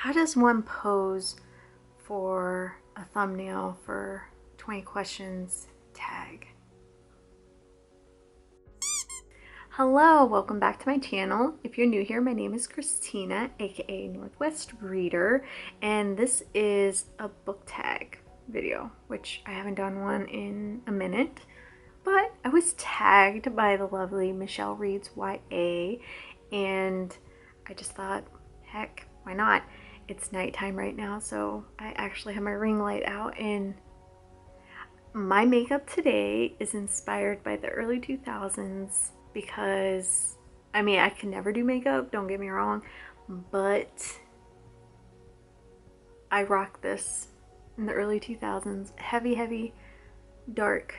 How does one pose for a thumbnail for 20 questions tag? Hello, welcome back to my channel. If you're new here, my name is Christina, aka Northwest Reader, and this is a book tag video, which I haven't done one in a minute, but I was tagged by the lovely Michelle Reads YA, and I just thought, heck, why not? It's nighttime right now, so I actually have my ring light out, and my makeup today is inspired by the early 2000s because, I mean, I can never do makeup, don't get me wrong, but I rocked this in the early 2000s. Heavy, dark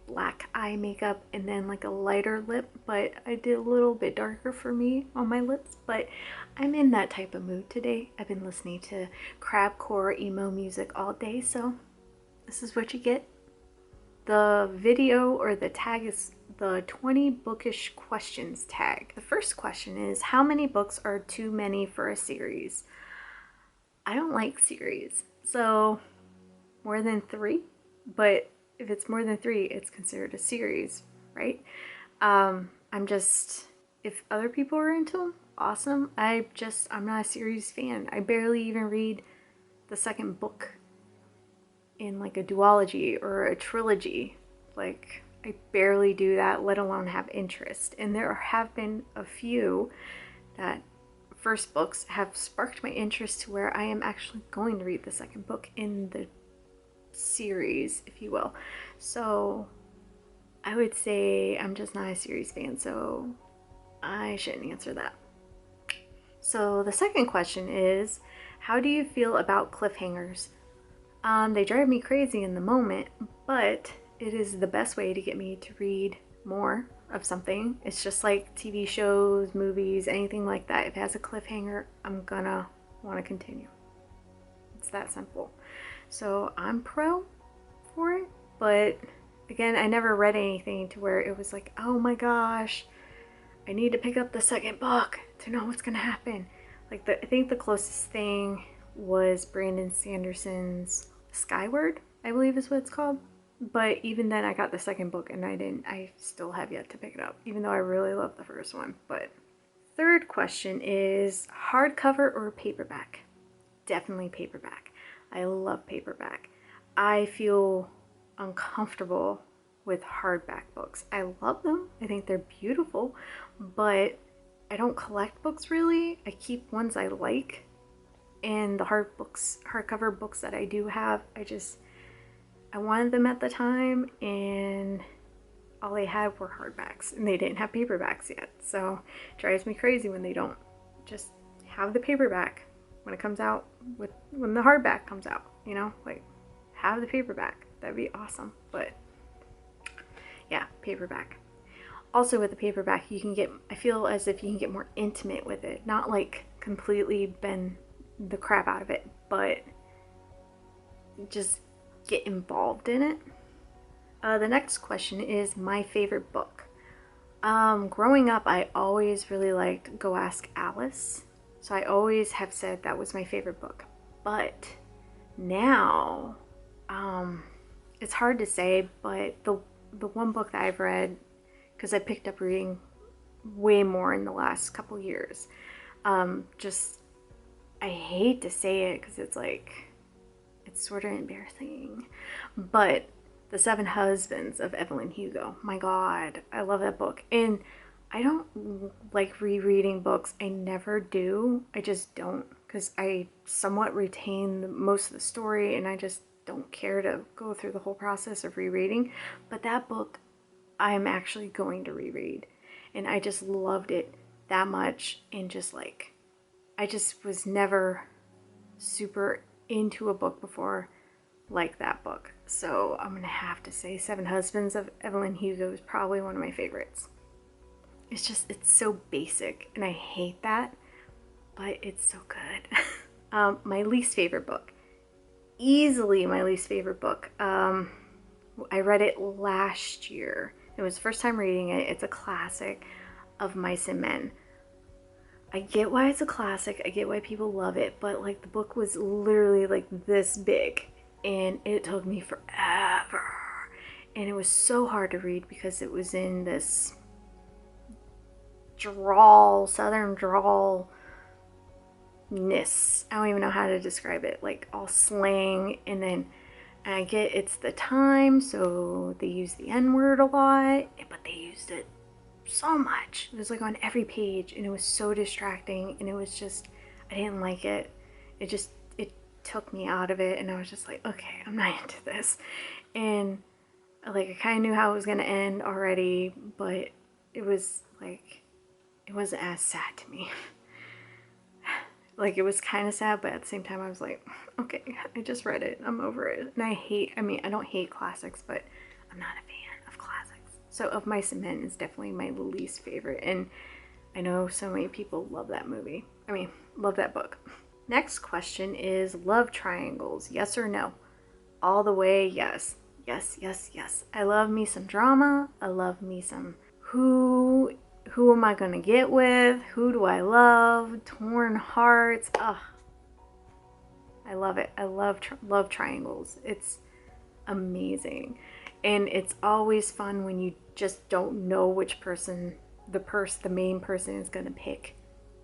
black eye makeup, and then like a lighter lip, but I did a little bit darker for me on my lips, but I'm in that type of mood today. I've been listening to crabcore emo music all day, so this is what you get. The video or the tag is the 20 bookish questions tag. The first question is, how many books are too many for a series? I don't like series, so more than 3, but if it's more than 3, it's considered a series, right? I'm just, if other people are into them, awesome. I'm not a series fan. I barely even read the second book in like a duology or a trilogy. Like, I barely do that, let alone have interest. And there have been a few that first books have sparked my interest to where I am actually going to read the second book in the series, if you will. So I would say I'm just not a series fan, so I shouldn't answer that. So the second question is, how do you feel about cliffhangers? They drive me crazy in the moment, but it is the best way to get me to read more of something. It's just like TV shows, movies, anything like that. If it has a cliffhanger, I'm gonna want to continue. It's that simple. So I'm pro for it, but again, I never read anything to where it was like, oh my gosh, I need to pick up the second book to know what's gonna happen. Like, I think the closest thing was Brandon Sanderson's Skyward, I believe is what it's called. But even then, I got the second book and I still have yet to pick it up, even though I really love the first one. But third question is, hardcover or paperback? Definitely paperback. I love paperback. I feel uncomfortable with hardback books. I love them. I think they're beautiful, but I don't collect books really. I keep ones I like, and the hardcover books that I do have, I wanted them at the time, and all they had were hardbacks, and they didn't have paperbacks yet. So it drives me crazy when they don't. Just have the paperback when it comes out, when the hardback comes out, you know, like, have the paperback. That'd be awesome. But yeah, paperback. Also with the paperback, I feel as if you can get more intimate with it. Not like completely bend the crap out of it, but just get involved in it. The next question is my favorite book. Growing up, I always really liked Go Ask Alice. So I always have said that was my favorite book. But now, it's hard to say, but the one book that I've read, because I picked up reading way more in the last couple years, I hate to say it because it's like, it's sort of embarrassing, but The 7 Husbands of Evelyn Hugo. My God, I love that book. And I don't like rereading books. I never do. I just don't, because I somewhat retain most of the story, and I just don't care to go through the whole process of rereading. But that book, I'm actually going to reread, and I just loved it that much. And just like, I just was never super into a book before like that book. So I'm gonna have to say 7 Husbands of Evelyn Hugo is probably one of my favorites. It's so basic, and I hate that, but it's so good. My least favorite book, easily my least favorite book. I read it last year. It was the first time reading it. It's a classic, Of Mice and Men. I get why it's a classic, I get why people love it, but like the book was literally like this big and it took me forever. And it was so hard to read because it was in this drawl, southern drawl ness. I don't even know how to describe it. Like all slang, and then I get it's the time, so they use the N-word a lot, but they used it so much. It was like on every page, and it was so distracting, and it was just, I didn't like it. It took me out of it, and I was just like, okay, I'm not into this. And like I kind of knew how it was gonna end already, but it was like, it wasn't as sad to me. Like it was kind of sad, but at the same time I was like, okay, I just read it, I'm over it. And I don't hate classics, but I'm not a fan of classics. So Of Mice and Men is definitely my least favorite, and I know so many people love that movie. Love that book. Next question is love triangles, yes or no? All the way yes. Yes, yes, yes. I love me some drama. I love me some who am I gonna get with? Who do I love? Torn hearts. Ugh. I love it. I love triangles. It's amazing. And it's always fun when you just don't know which person the main person is gonna pick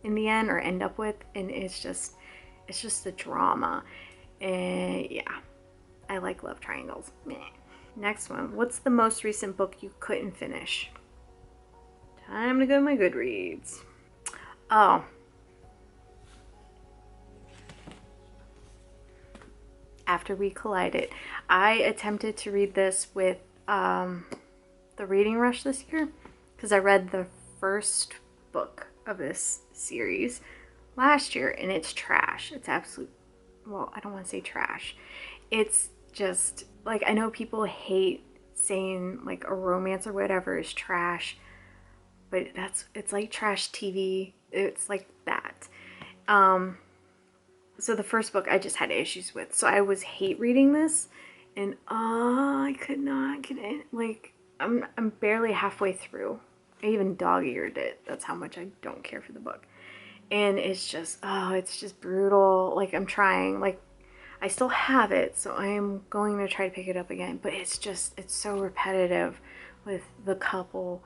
in the end or end up with. And it's just the drama. And yeah, I like love triangles. Meh. Next one. What's the most recent book you couldn't finish? Time to go to my Goodreads. Oh. After We Collided. I attempted to read this with the reading rush this year because I read the first book of this series last year and it's trash. It's absolute, well, I don't want to say trash. It's just, like, I know people hate saying like a romance or whatever is trash, but it's like trash TV. It's like that. So the first book I just had issues with, so I was hate reading this, and I could not get in. Like I'm barely halfway through. I even dog-eared it. That's how much I don't care for the book, and it's just brutal. Like I'm trying, like I still have it, so I am going to try to pick it up again, but it's so repetitive with the couple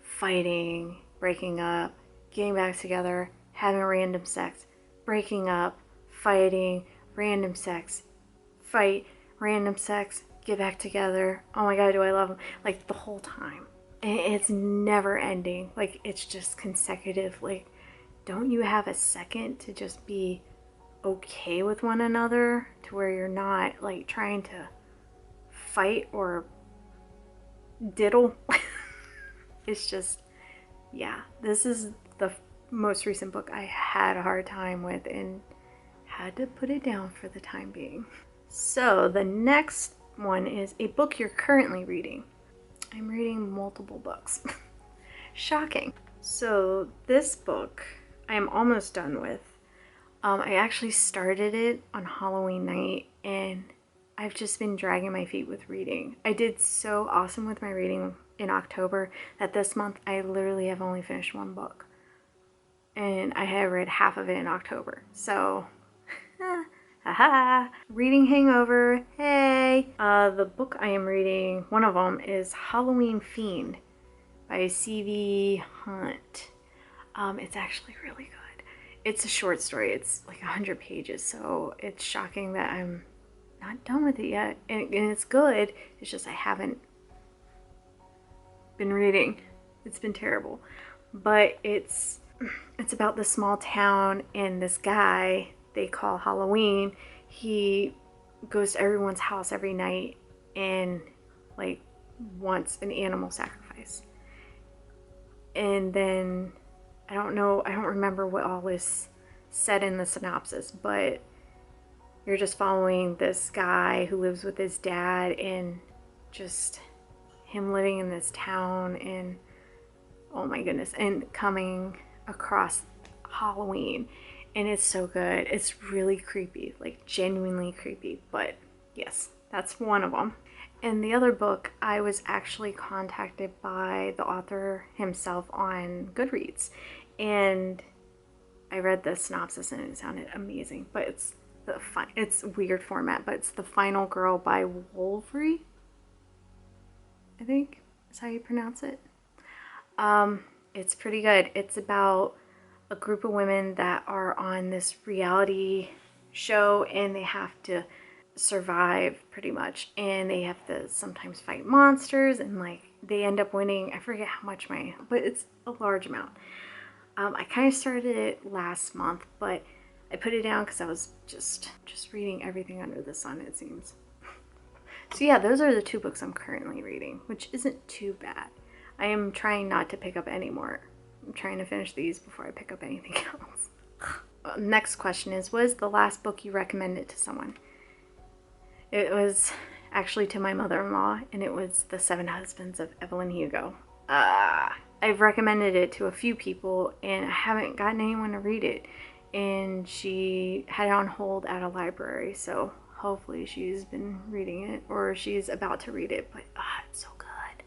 fighting, breaking up, getting back together, having random sex, breaking up, fighting, random sex, fight, random sex, get back together. Oh my god, do I love them. Like the whole time. And it's never ending. Like it's just consecutive. Like, don't you have a second to just be okay with one another to where you're not like trying to fight or diddle? It's just, yeah, this is the most recent book I had a hard time with and had to put it down for the time being. So the next one is a book you're currently reading. I'm reading multiple books. Shocking. So this book I am almost done with. I actually started it on Halloween night and I've just been dragging my feet with reading. I did so awesome with my reading in October that this month I literally have only finished one book. And I have read half of it in October. So, haha, reading hangover, hey! The book I am reading, one of them is Halloween Fiend by C.V. Hunt. It's actually really good. It's a short story. It's like 100 pages, so it's shocking that I'm not done with it yet. And it's good. It's just I haven't been reading. It's been terrible. But it's about this small town and this guy they call Halloween. He goes to everyone's house every night and like wants an animal sacrifice. And then I don't remember what all is said in the synopsis, but you're just following this guy who lives with his dad and just him living in this town and oh my goodness, and coming across Halloween. And it's so good. It's really creepy, like genuinely creepy, but yes, that's one of them. And the other book, I was actually contacted by the author himself on Goodreads, and I read the synopsis and it sounded amazing, but it's weird format, but it's The Final Girl by Wolverine, I think is how you pronounce it. It's pretty good. It's about a group of women that are on this reality show and they have to survive pretty much, and they have to sometimes fight monsters, and like they end up winning, I forget how much but it's a large amount. I kind of started it last month, but I put it down because I was just reading everything under the sun, it seems. So yeah, those are the 2 books I'm currently reading, which isn't too bad. I am trying not to pick up any more. I'm trying to finish these before I pick up anything else. Next question is, what is the last book you recommended to someone? It was actually to my mother-in-law, and it was The 7 Husbands of Evelyn Hugo. I've recommended it to a few people, and I haven't gotten anyone to read it. And she had it on hold at a library, so hopefully she's been reading it, or she's about to read it. But it's so good,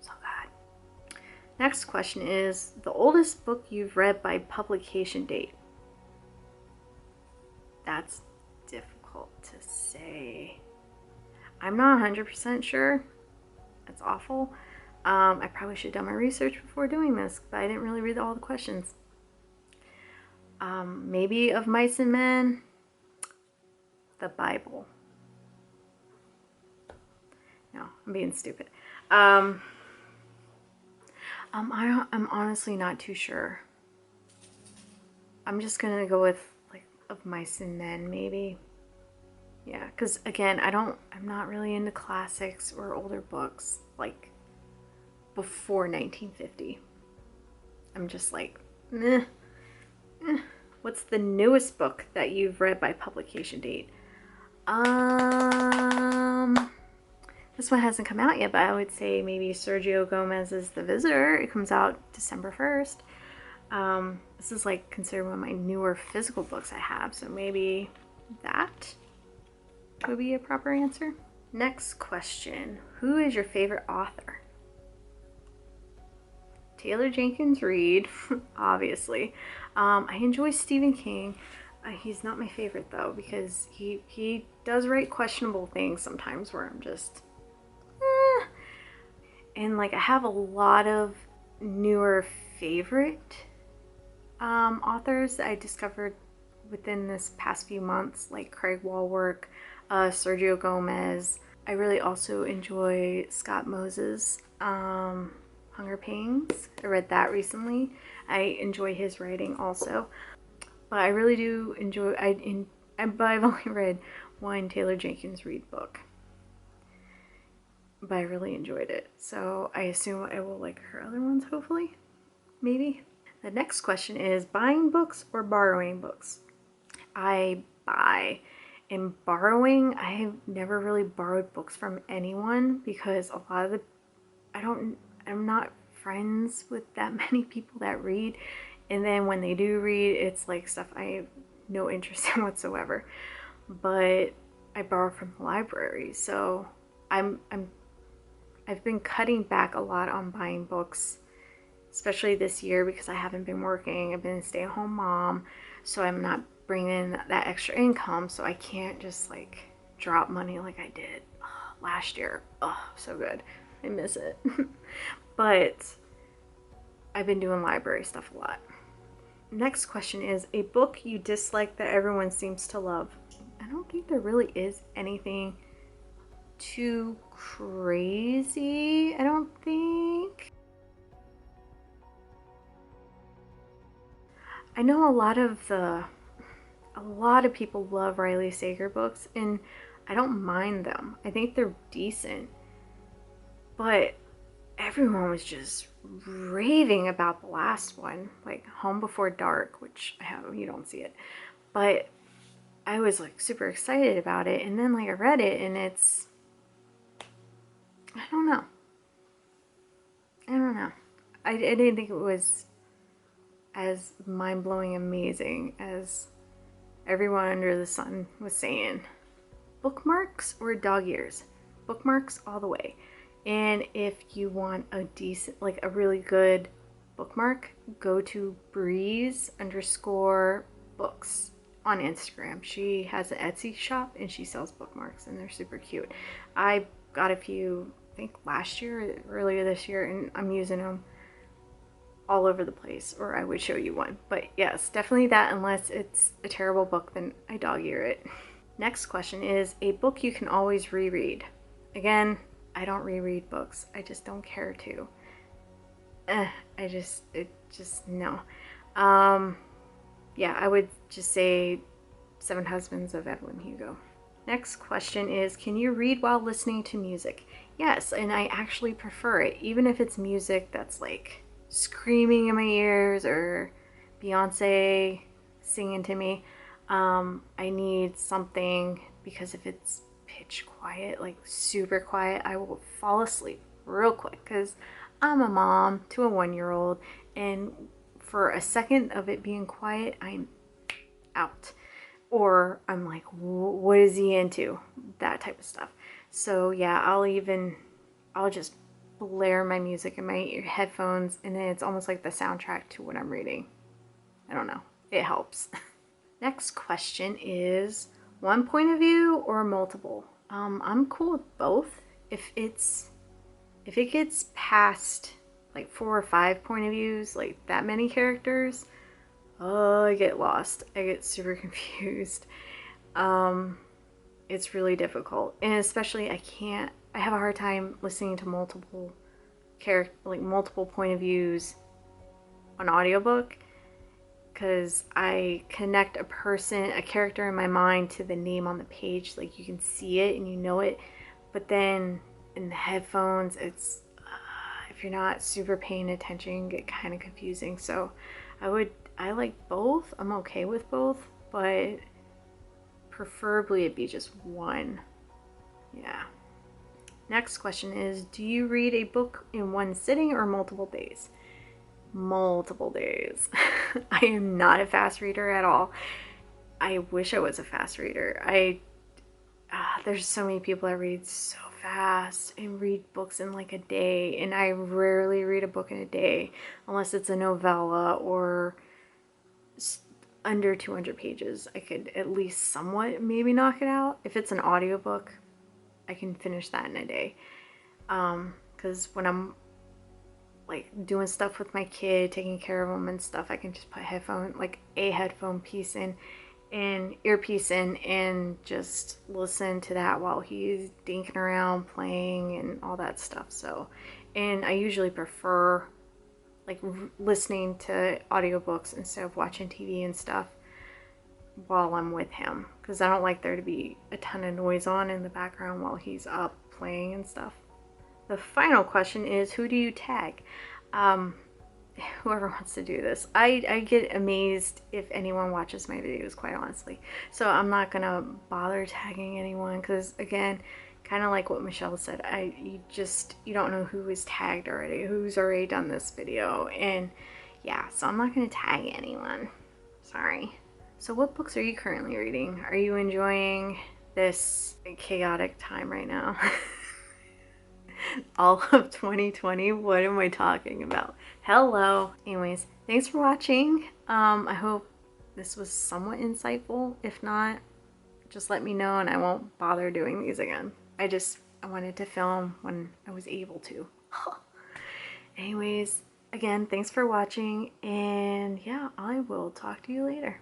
so good. Next question is, the oldest book you've read by publication date? That's difficult to say. I'm not 100% sure. That's awful. I probably should have done my research before doing this, but I didn't really read all the questions. Maybe Of Mice and Men, the Bible. No, I'm being stupid. I'm honestly not too sure. I'm just gonna go with like Of Mice and Men, maybe. Yeah, because again, I'm not really into classics or older books like before 1950. I'm just like, eh. What's the newest book that you've read by publication date? This one hasn't come out yet, but I would say maybe Sergio Gomez's The Visitor. It comes out December 1st. This is like considered one of my newer physical books I have, so maybe that would be a proper answer. Next question. Who is your favorite author? Taylor Jenkins Reid, obviously. I enjoy Stephen King. He's not my favorite though, because he does write questionable things sometimes where I'm just, And like I have a lot of newer favorite authors that I discovered within this past few months, like Craig Walwork, Sergio Gomez. I really also enjoy Scott Moses' Hunger Pangs. I read that recently. I enjoy his writing also. But I really do enjoy, but I've only read one Taylor Jenkins Reid book. But I really enjoyed it. So I assume I will like her other ones, hopefully. Maybe. The next question is, buying books or borrowing books? I buy. In borrowing, I've never really borrowed books from anyone because a lot of I'm not friends with that many people that read, and then when they do read, it's like stuff I have no interest in whatsoever. But I borrow from the library, so I've been cutting back a lot on buying books, especially this year because I haven't been working. I've been a stay-at-home mom, so I'm not bringing in that extra income, so I can't just like drop money like I did last year. Oh, so good. I miss it. But I've been doing library stuff a lot. Next question is, a book you dislike that everyone seems to love? I don't think there really is anything too crazy, I don't think. I know a lot of people love Riley Sager books, and I don't mind them. I think they're decent. But everyone was just raving about the last one, like Home Before Dark, which you don't see it. But I was like super excited about it, and then like I read it, and I don't know. I didn't think it was as mind-blowing amazing as everyone under the sun was saying. Bookmarks or dog ears? Bookmarks all the way. And if you want a decent, like a really good bookmark, go to breeze_books on Instagram. She has an Etsy shop and she sells bookmarks and they're super cute. I got a few, I think last year, earlier this year, and I'm using them all over the place, or I would show you one. But yes, definitely that, unless it's a terrible book, then I dog ear it. Next question is a book you can always reread. Again, I don't reread books. I just don't care to. No. Yeah, I would just say Seven Husbands of Evelyn Hugo. Next question is, can you read while listening to music? Yes, and I actually prefer it, even if it's music that's like screaming in my ears or Beyonce singing to me. I need something, because if it's pitch quiet, like super quiet, I will fall asleep real quick because I'm a mom to a 1-year-old, and for a second of it being quiet, I'm out. Or I'm like, what is he into? That type of stuff. So yeah, I'll just blare my music in my headphones, and then it's almost like the soundtrack to what I'm reading. I don't know. It helps. Next question is one point of view or multiple? I'm cool with both. If it gets past like 4 or 5 point of views, like that many characters, oh, I get lost. I get super confused. It's really difficult, and especially I have a hard time listening to multiple point of views on audiobook, because I connect a character in my mind to the name on the page. Like you can see it and you know it, but then in the headphones, it's if you're not super paying attention, you get kind of confusing. So I like both. I'm okay with both, but preferably it be just one. Yeah. Next question is, do you read a book in one sitting or multiple days? Multiple days. I am not a fast reader at all. I wish I was a fast reader. There's so many people that read so fast and read books in like a day, and I rarely read a book in a day unless it's a novella or under 200 pages. I could at least somewhat maybe knock it out. If it's an audiobook, I can finish that in a day. Because when I'm like doing stuff with my kid, taking care of him and stuff, I can just put a headphone piece in and earpiece in and just listen to that while he's dinking around playing and all that stuff. So, and I usually prefer like listening to audiobooks instead of watching TV and stuff while I'm with him, because I don't like there to be a ton of noise on in the background while he's up playing and stuff. The final question is, who do you tag? Whoever wants to do this. I get amazed if anyone watches my videos, quite honestly. So I'm not gonna bother tagging anyone, because again, kind of like what Michelle said, you don't know who is tagged already, who's already done this video, and yeah, so I'm not gonna tag anyone. Sorry. So what books are you currently reading? Are you enjoying this chaotic time right now? All of 2020, what am I talking about? Hello. Anyways, thanks for watching. I hope this was somewhat insightful. If not, just let me know and I won't bother doing these again. I wanted to film when I was able to. Anyways, again, thanks for watching, and yeah, I will talk to you later.